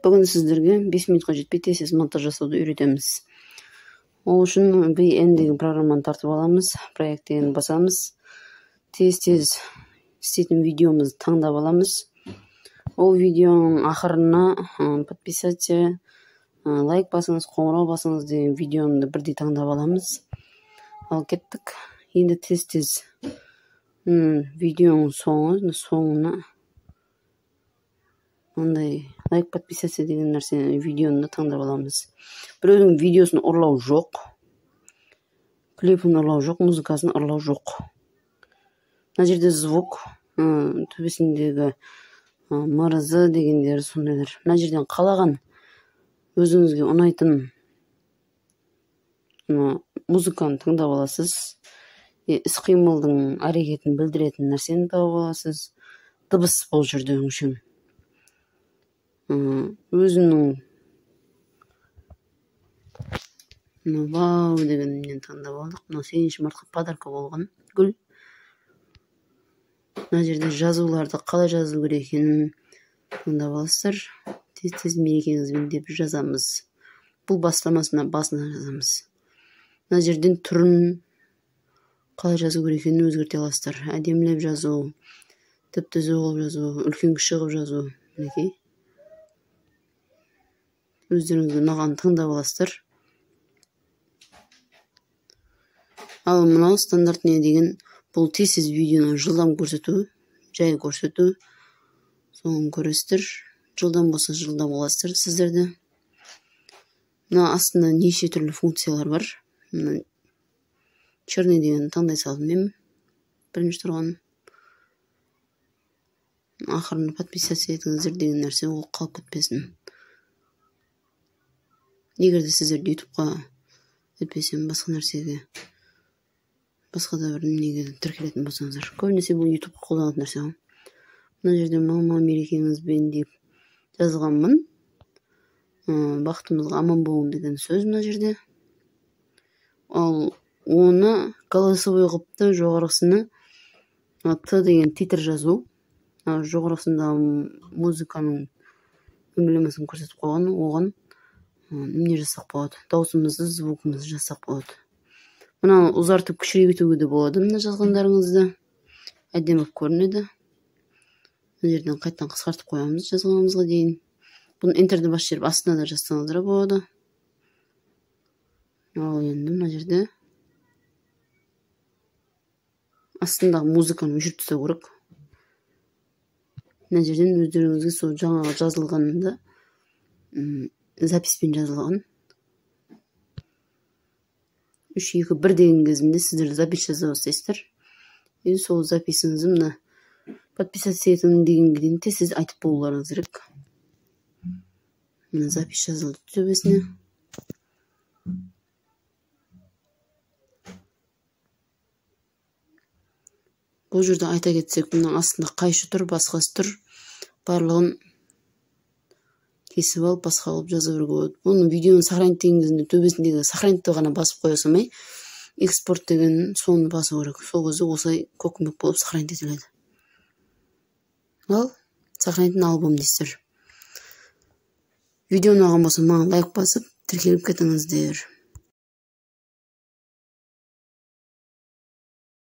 Бүгін сіздерге 5 минутқа жетпей тез монтаж жасауды үйретеміз. Ол үшін VN деген программаны тартып аламыз, проектен басамыз. Тез істейтін видеомызды таңдап аламыз. Ол видеоның ақырына подписаться, лайк басыңыз, қоңырау басыңыз деген видеоны бірдей таңдап аламыз. Ал кеттік. Енді тез видеоның соңына ондай лайк, подписаться деген нәрсені видеоны таңдап аламыз. Біреудің видеосын ұрлау жоқ, клипін ұрлау жоқ, музыкасын ұрлау жоқ. Мына жерде звук, төбесіндегі мырызы дегендер сондайлар. Мына жерден қалаған өзіңізге ұнайтын музыканы тыңдап аласыз. Іс-қимылдың әрекетін білдіретін нәрсені тауып аласыз. Дыбыс бұл жерде өңшең. Өзінің вау дегеннен таңдап алдық. Мына 8-ші мартқа подарка болған гүл. Мына жерде жазуларды қалай жазу керек екенін таңдап аласыздар. Тез мерекеңізбен деп жазамыз. Бұл басына жазамыз. Мына жерден түрін қалай жазу керек екенін өзгерте аласыздар. Әдемілеп жазу, түп-түзу қылып жазу, үлкен кіші қылып жазу. Мінекей. Өздеріңізге ұнаған таңдап аласыздар. Ал мынау стандарт не деген, бұл тез видеоны жылдам көрсету, жай көрсету. Соны көресіздер. Жылдам болса жылдам оласыздар сіздерді. Мына астында неше түрлі функциялар бар. Черный деген таңдай салдым мен. Бірінші тұрған. Ақырын подписаться етіңіздер деген нәрсе ол қалып кетпесін. Егер де сіздер ютубқа өтпесем басқа нәрсеге, басқа да бір неге тіркелетін болсаңыздар. Көбінесе бұл ютубқа қолданатын нәрсе. Мына жерде мама мерекеңізбен деп жазғанмын. Бақытымызға аман болың деген сөз мына жерде. Ал оны голосовой қылыпты, жоғарғысына Т деген титр жазу. Жоғарғысында музыканың эмблемасын көрсетіп қойған, оған не жасақ болады? Даусымызды, звукымызды жасақ болады. Мына ұзартып кішірейтуге де болады. Мына жазғандарыңызды әдемі көрінеді. Мына жерден қайтадан қысқартып қоямыз жазғанымызға дейін. Бұны энтерді бас жеріп астына да жазсаңыздар болады. Ал енді мына жерде астындағы музыканы өшіріп тастау керек. Мына жерден өздеріңізге сол жаңағы жазылғанында записпен жазылған. 3-2-1 деген кезінде сіздер запись жаза бастайсыздар. Енді сол записіңізді мына подписаться етіңіз дегенге дейін тез айтып болуларыңыз керек. Мына запись жазылды төбесіне. Бұл жерде айта кетсек, мұның астында қайшы тұр, басқасы тұр. Барлығын кесіп алып, басқа алып жаза беруге болады. Бұның видеоны сохранить деген кезінде төбесіндегі сохранитті ғана басып қоя салмай, экспорт деген соны басу керек. Сол кезде осылай көкімек болып сохранить етіледі. Ал сохранитін альбом дейсіздер. Видеоны алған болса, маған лайк басып, тіркеліп кетіңіздер.